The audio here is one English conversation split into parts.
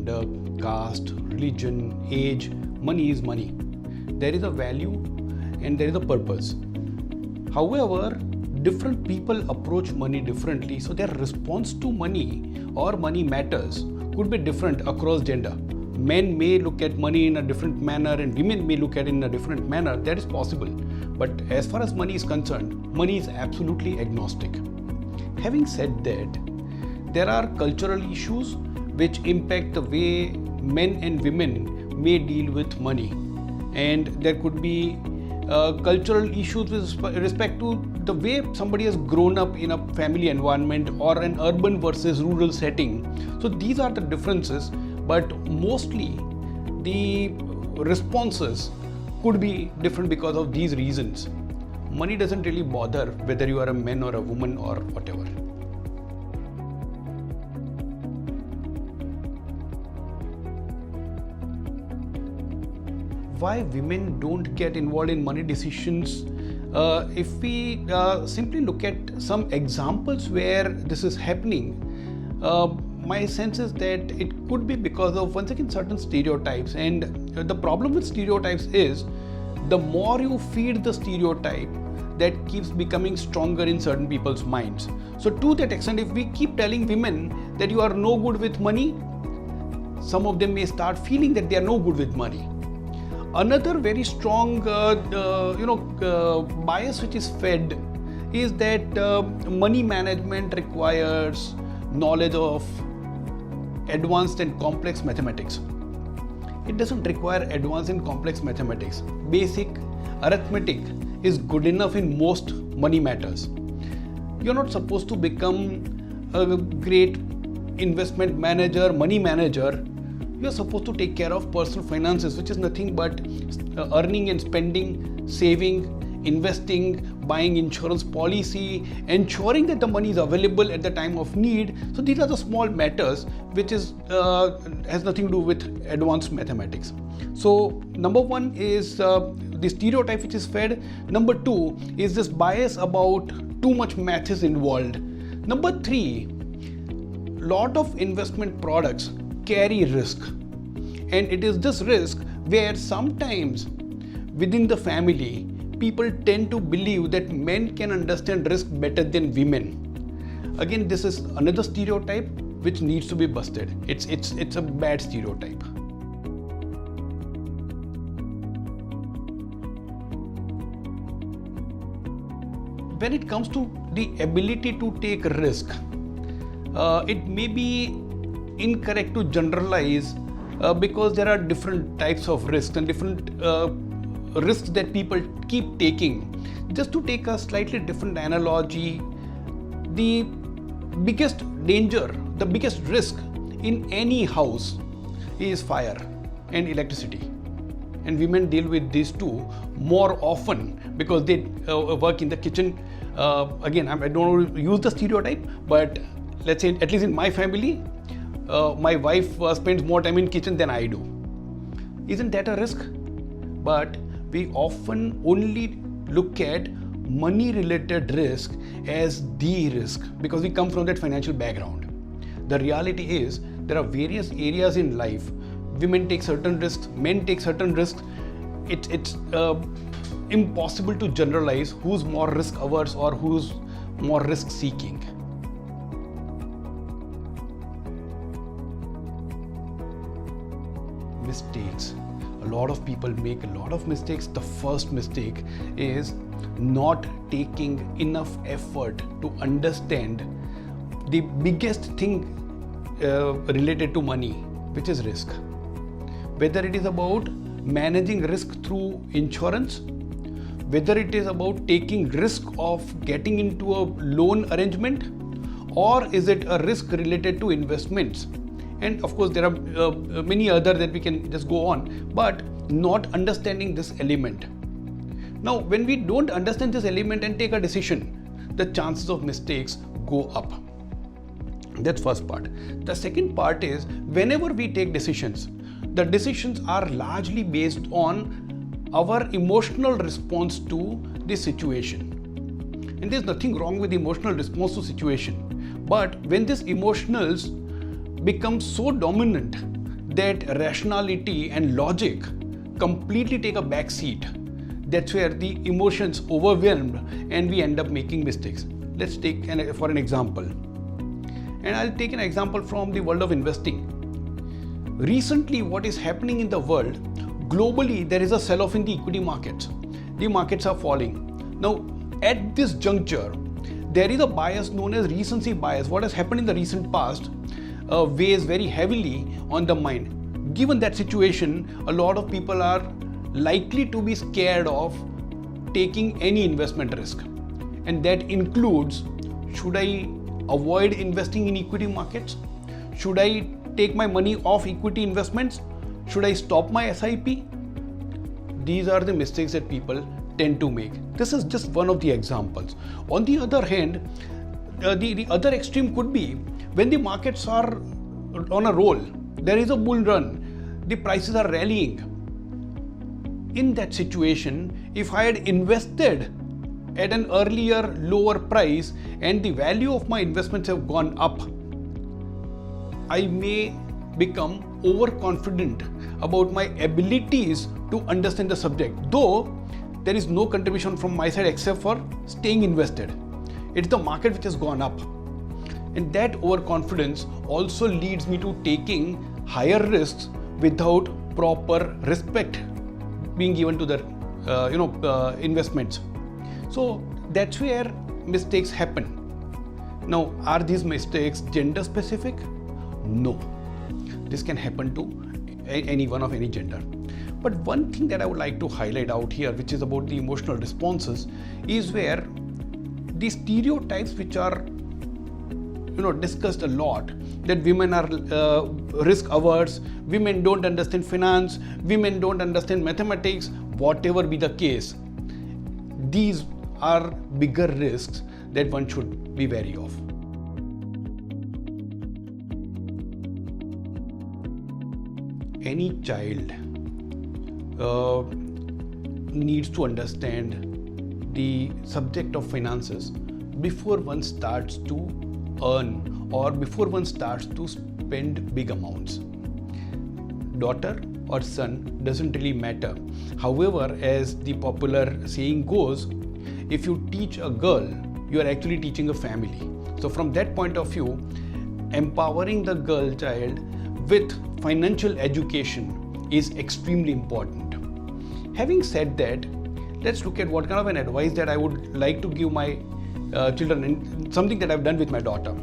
gender, caste, religion, age. Money is money. There is a value and there is a purpose. However, different people approach money differently, so their response to money or money matters could be different across gender. Men may look at money in a different manner and women may look at it in a different manner. That is possible. But as far as money is concerned, money is absolutely agnostic. Having said that, there are cultural issues which impact the way men and women may deal with money. And there could be cultural issues with respect to the way somebody has grown up in a family environment or an urban versus rural setting. So these are the differences, but mostly the responses could be different because of these reasons. Money doesn't really bother whether you are a man or a woman or whatever. Why women don't get involved in money decisions? If we simply look at some examples where this is happening, my sense is that it could be because of, once again, certain stereotypes. And the problem with stereotypes is the more you feed the stereotype, that keeps becoming stronger in certain people's minds. So to that extent, if we keep telling women that you are no good with money, some of them may start feeling that they are no good with money. Another very strong bias which is fed is that money management requires knowledge of advanced and complex mathematics. It doesn't require advanced and complex mathematics. Basic arithmetic is good enough in most money matters. You're not supposed to become a great investment manager, money manager. You're supposed to take care of personal finances, which is nothing but earning and spending, saving, investing, buying insurance policy, ensuring that the money is available at the time of need. So these are the small matters which is has nothing to do with advanced mathematics. So number one is the stereotype which is fed. Number two is this bias about too much math is involved. Number three, lot of investment products carry risk, and it is this risk where sometimes within the family people tend to believe that men can understand risk better than women. Again, this is another stereotype which needs to be busted. It's a bad stereotype. When it comes to the ability to take risk, it may be incorrect to generalize because there are different types of risks and different risks that people keep taking. Just to take a slightly different analogy, the biggest danger, the biggest risk in any house is fire and electricity. And women deal with these two more often because they work in the kitchen. Again, I don't want to use the stereotype, but let's say at least in my family, my wife spends more time in kitchen than I do. Isn't that a risk? But we often only look at money related risk as the risk because we come from that financial background. The reality is there are various areas in life. Women take certain risks, men take certain risks. It's impossible to generalize who's more risk averse or who's more risk seeking. Mistakes. A lot of people make a lot of mistakes. The first mistake is not taking enough effort to understand the biggest thing related to money, which is risk. Whether it is about managing risk through insurance, whether it is about taking risk of getting into a loan arrangement, or is it a risk related to investments. And of course, there are many other that we can just go on, but not understanding this element. Now, when we don't understand this element and take a decision, the chances of mistakes go up. That's first part. The second part is whenever we take decisions, the decisions are largely based on our emotional response to the situation. And there's nothing wrong with emotional response to situation. But when these emotionals become so dominant that rationality and logic completely take a back seat. That's where the emotions overwhelmed and we end up making mistakes. Let's take for an example. And I'll take an example from the world of investing. Recently, what is happening in the world, globally, there is a sell-off in the equity markets. The markets are falling. Now, at this juncture, there is a bias known as recency bias. What has happened in the recent past weighs very heavily on the mind. Given that situation, a lot of people are likely to be scared of taking any investment risk. And that includes, should I avoid investing in equity markets? Should I take my money off equity investments? Should I stop my SIP? These are the mistakes that people tend to make. This is just one of the examples. On the other hand, the other extreme could be when the markets are on a roll, there is a bull run, the prices are rallying. In that situation, if I had invested at an earlier lower price and the value of my investments have gone up, I may become overconfident about my abilities to understand the subject, though there is no contribution from my side except for staying invested. It's the market which has gone up. And that overconfidence also leads me to taking higher risks without proper respect being given to the investments. So that's where mistakes happen. Now, are these mistakes gender specific? No. This can happen to anyone of any gender. But one thing that I would like to highlight out here, which is about the emotional responses, is where the stereotypes which are discussed a lot, that women are risk averse, women don't understand finance, women don't understand mathematics, whatever be the case. These are bigger risks that one should be wary of. Any child needs to understand the subject of finances before one starts to earn or before one starts to spend big amounts. Daughter or son doesn't really matter. However, as the popular saying goes, if you teach a girl, you are actually teaching a family. So from that point of view, empowering the girl child with financial education is extremely important. Having said that, let's look at what kind of an advice that I would like to give my children, and something that I've done with my daughter.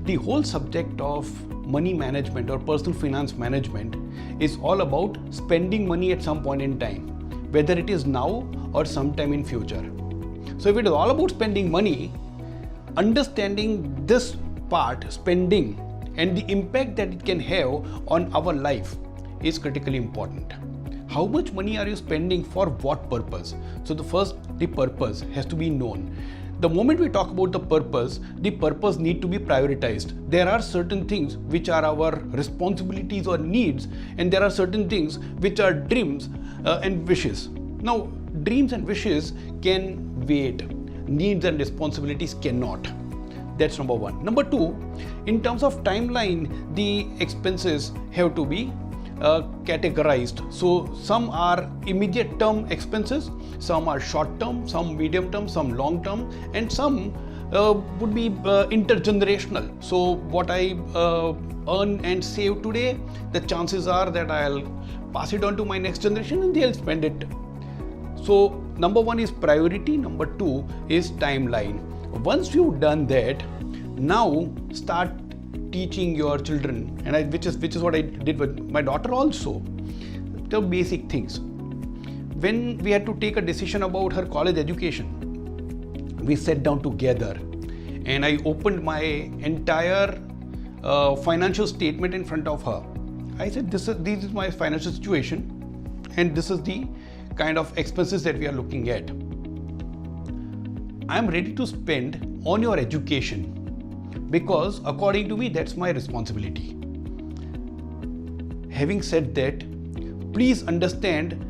The whole subject of money management or personal finance management is all about spending money at some point in time, whether it is now or sometime in future. So if it is all about spending money, understanding this part, spending, and the impact that it can have on our life is critically important. How much money are you spending for what purpose? So the purpose has to be known. The moment we talk about the purpose need to be prioritized. There are certain things which are our responsibilities or needs, and there are certain things which are dreams and wishes. Now, dreams and wishes can wait. Needs and responsibilities cannot. That's number one. Number two, in terms of timeline, the expenses have to be categorized. So some are immediate term expenses, some are short term, some medium term, some long term, and some would be intergenerational. So what I earn and save today, the chances are that I'll pass it on to my next generation and they'll spend it. So number one is priority, number two is timeline. Once you've done that, now start teaching your children, and which is what I did with my daughter also, the basic things. When we had to take a decision about her college education, we sat down together and I opened my entire financial statement in front of her. I said, this is my financial situation and this is the kind of expenses that we are looking at. I am ready to spend on your education because according to me, that's my responsibility. Having said that, please understand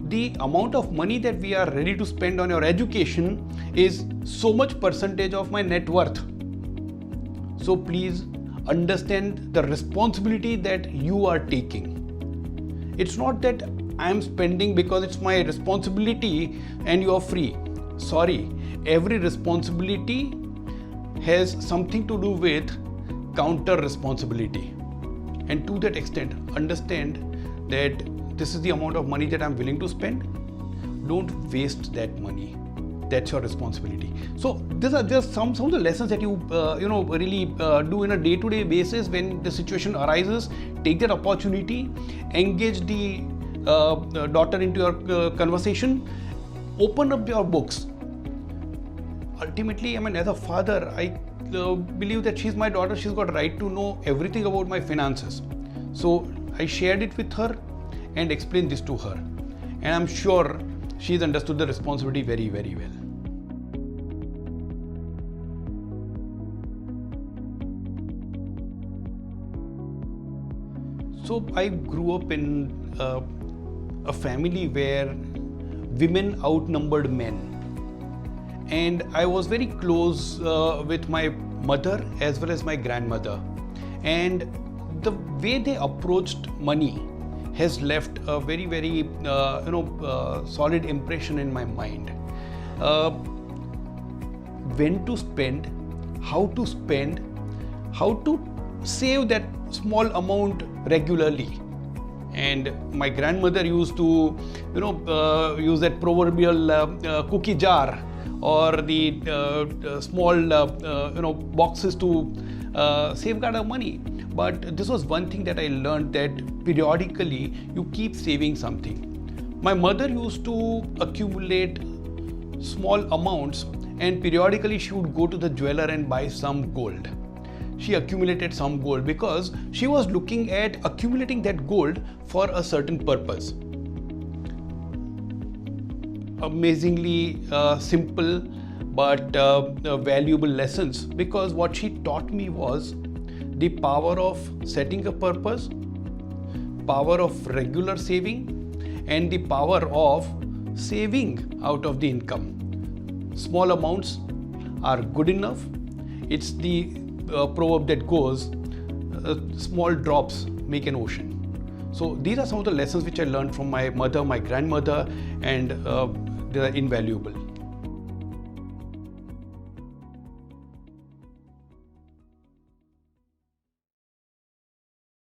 the amount of money that we are ready to spend on your education is so much percentage of my net worth. So please understand the responsibility that you are taking. It's not that I am spending because it's my responsibility and you are free. Sorry, every responsibility has something to do with counter responsibility. And to that extent, understand that this is the amount of money that I'm willing to spend. Don't waste that money. That's your responsibility. So these are just some of the lessons that you really do in a day-to-day basis when the situation arises. Take that opportunity, engage the daughter into your conversation, open up your books. Ultimately, I mean, as a father, I believe that she's my daughter. She's got a right to know everything about my finances. So I shared it with her and explained this to her. And I'm sure she's understood the responsibility very, very well. So I grew up in a family where women outnumbered men. And I was very close with my mother as well as my grandmother. And the way they approached money has left a very, very solid impression in my mind. When to spend, how to save that small amount regularly. And my grandmother used to use that proverbial cookie jar or the small boxes to safeguard our money. But this was one thing that I learned, that periodically you keep saving something. My mother used to accumulate small amounts, and periodically she would go to the jeweler and buy some gold. She accumulated some gold because she was looking at accumulating that gold for a certain purpose. Amazingly simple but valuable lessons, because what she taught me was the power of setting a purpose, power of regular saving, and the power of saving out of the income. Small amounts are good enough. It's the proverb that goes, small drops make an ocean. So these are some of the lessons which I learned from my mother, my grandmother, and they are invaluable.